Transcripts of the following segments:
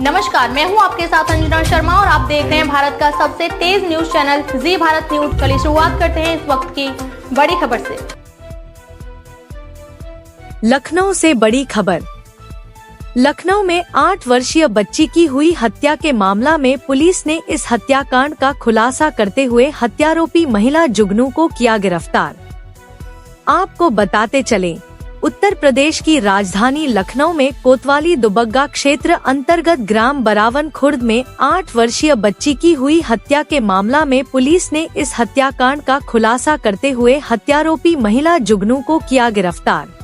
नमस्कार, मैं हूं आपके साथ अंजना शर्मा और आप देख रहे हैं भारत का सबसे तेज न्यूज चैनल जी भारत न्यूज। चलिए शुरुआत करते हैं इस वक्त की बड़ी खबर से। लखनऊ से बड़ी खबर। लखनऊ में 8 वर्षीय बच्ची की हुई हत्या के मामला में पुलिस ने इस हत्याकांड का खुलासा करते हुए हत्यारोपी महिला जुगनू को किया गिरफ्तार। आपको बताते चलें, उत्तर प्रदेश की राजधानी लखनऊ में कोतवाली दुबग्गा क्षेत्र अंतर्गत ग्राम बरावन खुर्द में 8 वर्षीय बच्ची की हुई हत्या के मामला में पुलिस ने इस हत्याकांड का खुलासा करते हुए हत्यारोपी महिला जुगनू को किया गिरफ्तार।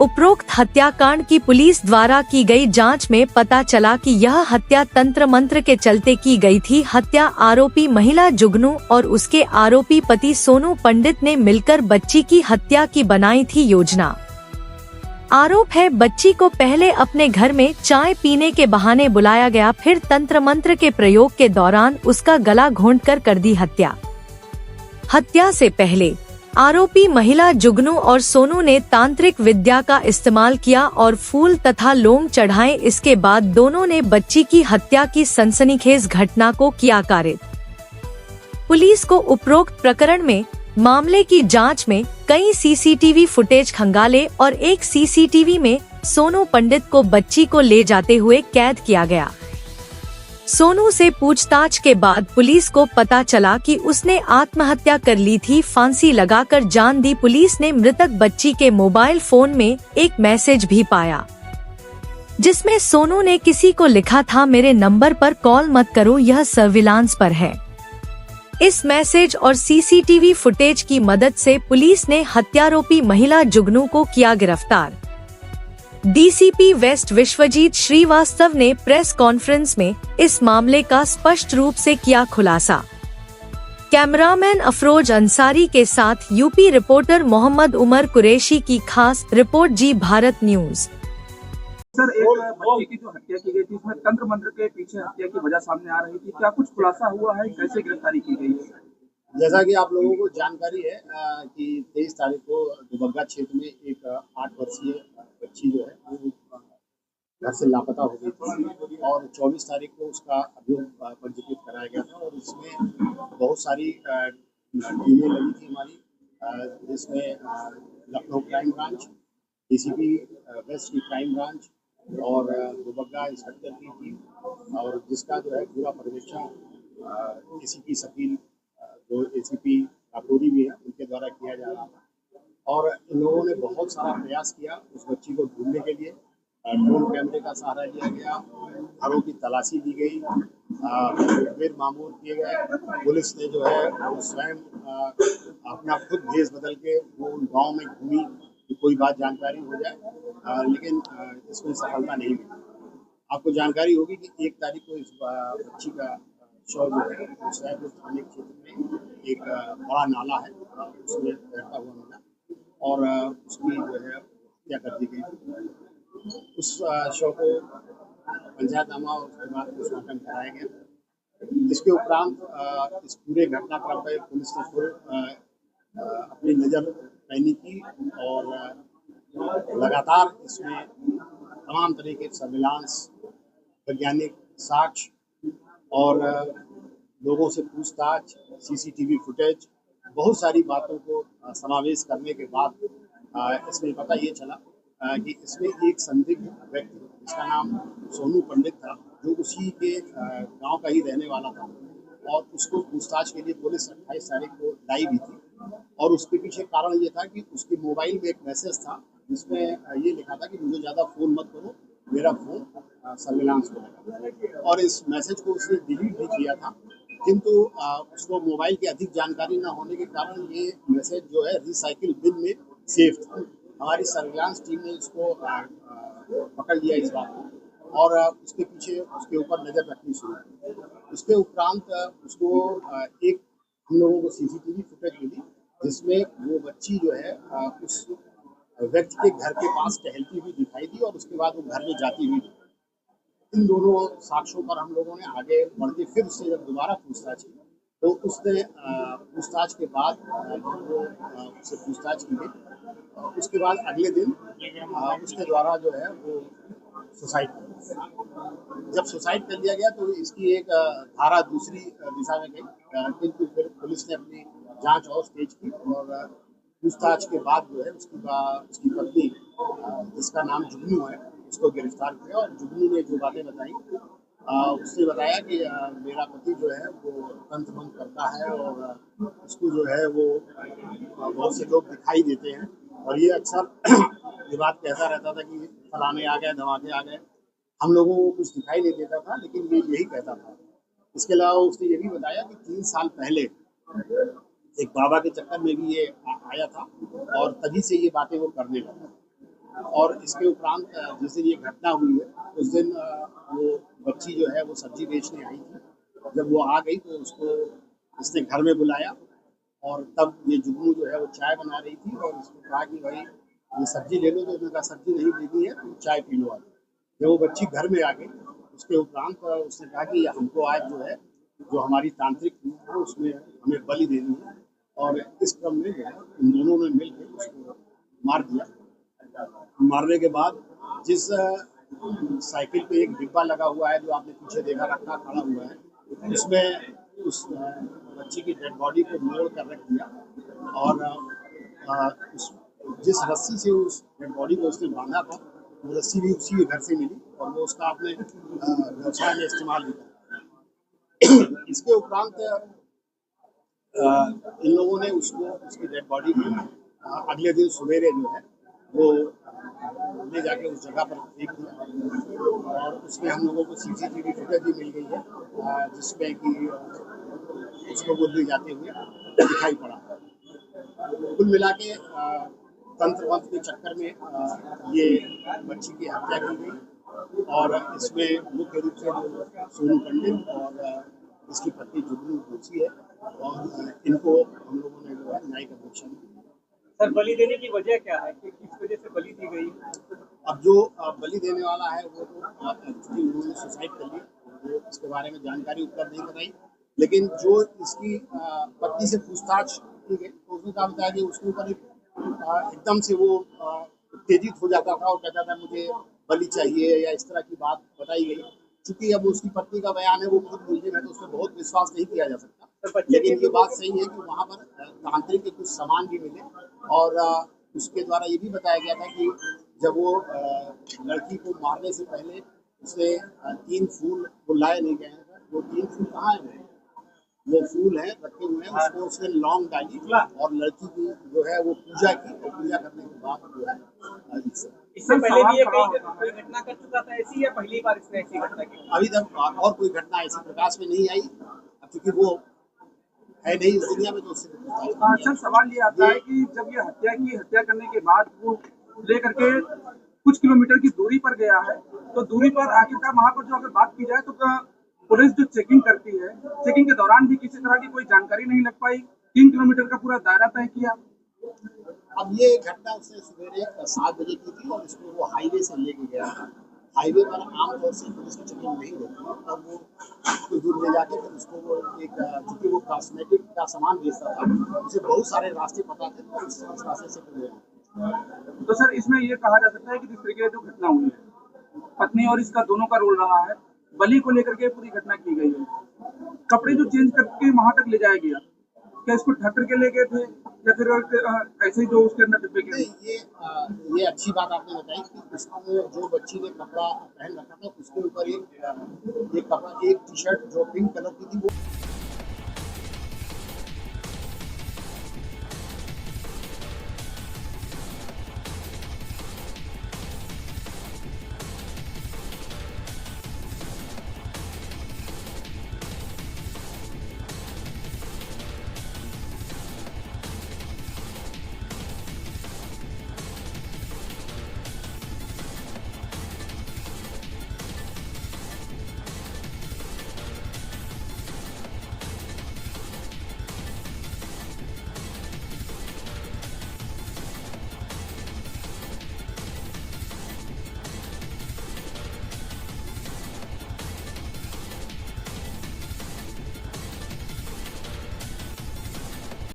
उपरोक्त हत्याकांड की पुलिस द्वारा की गई जांच में पता चला कि यह हत्या तंत्र मंत्र के चलते की गई थी। हत्या आरोपी महिला जुगनू और उसके आरोपी पति सोनू पंडित ने मिलकर बच्ची की हत्या की बनाई थी योजना। आरोप है बच्ची को पहले अपने घर में चाय पीने के बहाने बुलाया गया, फिर तंत्र मंत्र के प्रयोग के दौरान उसका गला घोंटकर कर दी हत्या। हत्या से पहले आरोपी महिला जुगनू और सोनू ने तांत्रिक विद्या का इस्तेमाल किया और फूल तथा लोम चढ़ाए। इसके बाद दोनों ने बच्ची की हत्या की सनसनीखेज घटना को किया कारित। पुलिस को उपरोक्त प्रकरण में मामले की जांच में कई सीसीटीवी फुटेज खंगाले और एक सीसीटीवी में सोनू पंडित को बच्ची को ले जाते हुए कैद किया गया। सोनू से पूछताछ के बाद पुलिस को पता चला कि उसने आत्महत्या कर ली थी, फांसी लगाकर जान दी। पुलिस ने मृतक बच्ची के मोबाइल फोन में एक मैसेज भी पाया, जिसमें सोनू ने किसी को लिखा था, मेरे नंबर पर कॉल मत करो, यह सर्विलांस पर है। इस मैसेज और सीसीटीवी फुटेज की मदद से पुलिस ने हत्यारोपी महिला जुगनू को किया गिरफ्तार। डीसीपी वेस्ट विश्वजीत श्रीवास्तव ने प्रेस कॉन्फ्रेंस में इस मामले का स्पष्ट रूप से किया खुलासा। कैमरामैन अफरोज अंसारी के साथ यूपी रिपोर्टर मोहम्मद उमर कुरैशी की खास रिपोर्ट जी भारत न्यूज। सर, एक बच्ची की जो हत्या की गई थी, इसमें तंत्र मंत्र के पीछे हत्या की वजह सामने आ रही थी, क्या कुछ खुलासा हुआ है? कैसे गिरफ्तारी की गई है? जैसा कि आप लोगों को जानकारी है कि 23 तारीख को दुबग्गा क्षेत्र में एक 8 वर्षीय बच्ची जो है वो घर से लापता हो गई थी और 24 तारीख को उसका अभियोग पंजीकृत कराया गया था और इसमें बहुत सारी टीमें लगी थी हमारी, जिसमें Lucknow crime branch, DCP waste की क्राइम ब्रांच और दुबग्गा इंस्पेक्टर की टीम, और जिसका जो है पूरा पर्यवेक्षण एसीपी शकील, जो एसीपी काकोरी भी है, उनके द्वारा किया जा रहा था। और इन लोगों ने बहुत सारा प्रयास किया उस बच्ची को ढूंढने के लिए। ड्रोन कैमरे का सहारा लिया गया, घरों की तलाशी दी गई, फिर मामूल किए गए। पुलिस ने जो है वो स्वयं अपना खुद भेष बदल के वो गांव में घूमी कि कोई बात जानकारी हो जाए, लेकिन इसमें सफलता नहीं मिली। आपको जानकारी होगी कि 1 तारीख को इस बच्ची का शव जो है सैदपुर थाने क्षेत्र में एक बड़ा नाला है, उसमें बहता हुआ मिला और उसकी जो है हत्या कर दी गई। उस शव को पंचायतनामा और उसके बाद पोस्टमार्टम कराया गया। इसके उपरांत इस पूरे घटनाक्रम पर पुलिस ने फुल अपनी नज़र पैनी की और लगातार इसमें तमाम तरह के सर्विलांस, वैज्ञानिक साक्ष्य और लोगों से पूछताछ, सीसीटीवी फुटेज, बहुत सारी बातों को समावेश करने के बाद इसमें पता ये चला कि इसमें एक संदिग्ध व्यक्ति जिसका नाम सोनू पंडित था, जो उसी के गांव का ही रहने वाला था और उसको पूछताछ के लिए पुलिस 28 तारीख को लाई भी थी। और उसके पीछे कारण ये था कि उसके मोबाइल में एक मैसेज था जिसमें ये लिखा था कि मुझे ज़्यादा फ़ोन मत करो, मेरा फ़ोन सर्विलांस को लगा। और इस मैसेज को उसने डिलीट भी किया था, किंतु उसको मोबाइल की अधिक जानकारी न होने के कारण ये मैसेज जो है रिसाइकिल बिन में सेव था। हमारी सर्विलांस टीम ने इसको पकड़ लिया इस बात को और उसके पीछे उसके ऊपर नज़र रखनी शुरू की। उसके उपरांत उसको एक हम लोगों को सीसीटीवी फुटेज मिली जिसमें वो बच्ची जो है उस व्यक्ति के घर के पास टहलती हुई दिखाई दी और उसके बाद वो घर में जाती हुई दिखाई। इन दोनों साक्ष्यों पर हम लोगों ने आगे बढ़ के फिर उससे जब दोबारा पूछताछ की तो उसने पूछताछ के बाद जब वो उससे पूछताछ की गई, उसके बाद अगले दिन उसके द्वारा जो है वो सुसाइड कर लिया। जब सुसाइड कर लिया गया तो इसकी एक धारा दूसरी दिशा में गई, किंतु फिर पुलिस ने अपनी जांच और तेज की और पूछताछ के बाद जो है उसकी पत्नी जिसका नाम जुगनू है उसको गिरफ्तार किया। और जुगनू ने जो बातें बताई, उसने बताया कि मेरा पति जो है वो तंत्र मंत्र करता है और उसको जो है वो बहुत से लोग दिखाई देते हैं और ये अक्सर ये बात कहता रहता था कि फलाने आ गए, धमाके आ गए, हम लोगों को कुछ दिखाई नहीं देता था, लेकिन ये यही कहता था। इसके अलावा उसने ये भी बताया कि 3 साल पहले एक बाबा के चक्कर में भी ये आया था और तभी से ये बातें वो करने लगा। और इसके उपरांत जिस दिन ये घटना हुई है उस दिन वो बच्ची जो है वो सब्जी बेचने आई थी। जब वो आ गई तो उसको इसने घर में बुलाया और तब ये जुगनू जो है वो चाय बना रही थी और उसको कहा कि भाई ये सब्जी ले लो। तो उसने कहा सब्जी नहीं लेनी है, तुम चाय पी लो आज। जब वो बच्ची घर में आ गई उसके उपरांत उसने कहा कि हमको आज जो है जो हमारी तांत्रिक है उसमें हमें बलि देनी है। और इस क्रम में जो है इन दोनों ने मिलकर उसको मार दिया। मारने के बाद जिस साइकिल पे एक डिब्बा लगा हुआ है जो आपने पीछे देखा रखा खड़ा हुआ है, उसमें उस बच्ची की डेड बॉडी को मोड़ कर रख दिया और जिस रस्सी से उस डेड बॉडी को उसने बांधा था वो रस्सी भी उसी के घर से मिली और वो उसका अपने व्यवसाय में इस्तेमाल भी किया। इसके उपरांत इन लोगों ने उसकी डेड बॉडी को अगले दिन सवेरे जो है वो ले जाके उस जगह पर फेंक दिया और उसमें हम लोगों को CCTV फुटेज भी मिल गई है जिसमें कि उसको वो ले जाते हुए दिखाई पड़ा। कुल मिला के तंत्र मंत्र के चक्कर में ये बच्ची की हत्या की गई और इसमें मुख्य रूप से जो सोनू पंडित और इसकी पत्नी जुगनू दोषी है और इनको हम लोगों ने जो है न्यायिक अपेक्षा दी। सर, बलि देने की वजह क्या है कि किस वजह से बलि दी गई? अब जो बलि देने वाला है वो तो एक्चुअली उन्होंने सुसाइड कर लिया, वो इसके बारे में जानकारी उत्तर नहीं बताई। लेकिन जो इसकी पत्नी से पूछताछ की गई तो उसने कहा बताया कि उसके ऊपर एकदम से वो उत्तेजित हो जाता था और कहता था मुझे बलि चाहिए या इस तरह की बात बताई गई। चूंकि अब उसकी पत्नी का बयान है वो खुद मुलजिम है तो उसमें बहुत विश्वास नहीं किया जा सकता। लेकिन ये बात सही है कि वहाँ पर तांत्रिक के कुछ सामान भी मिले और उसके द्वारा ये भी बताया गया था कि जब वो लड़की को मारने से पहले उसे 3 फूल वो लाए नहीं गए हैं। वो 3 फूल कहाँ है? वो फूल है रखे हुए हैं, उसको उसने लौंग डाली और लड़की की जो है वो पूजा की और पूजा करने के बाद जो है इससे पहले भी ये कोई घटना कर चुका था ऐसी या पहली बार इसने ऐसी घटना की? अभी तक और कोई घटना ऐसी प्रकाश में नहीं आई क्योंकि वो है नहीं इस दुनिया में तो उससे सर, सवाल ये आता है कि जब ये हत्या करने के बाद वो लेकर के कुछ किलोमीटर की दूरी पर गया है तो दूरी पर आखिरकार वहाँ पर जो अगर बात की जाए तो पुलिस जो चेकिंग करती है, चेकिंग के दौरान भी किसी तरह की कोई जानकारी नहीं लग पाई। 3 किलोमीटर का पूरा दायरा तय किया। अब ये घटना उसने सवेरे 7 बजे की थी और इसको वो हाईवे से लेके गया था। हाईवे पर आमतौर से पुलिस की चेकिंग नहीं होती और वो कुछ दूर ले जाके फिर उसको वो एक चूँकि वो कॉस्मेटिक का सामान बेचता था उसे बहुत सारे रास्ते पता थे तो उस रास्ते से गया। तो सर, इसमें ये कहा जा सकता है कि जिस तरीके से जो घटना हुई है पत्नी और इसका दोनों का रोल रहा है, बलि को लेकर के पूरी घटना की गई है। कपड़े जो चेंज करके वहां तक ले जाया गया, क्या इसको ढक करके ले गए थे या फिर ऐसे ही जो उसके अंदर डिब्बे के? ये अच्छी बात आपने बताई कि उसको जो बच्ची ने कपड़ा पहन रखा था उसके ऊपर एक टी-शर्ट जो पिंक कलर की थी वो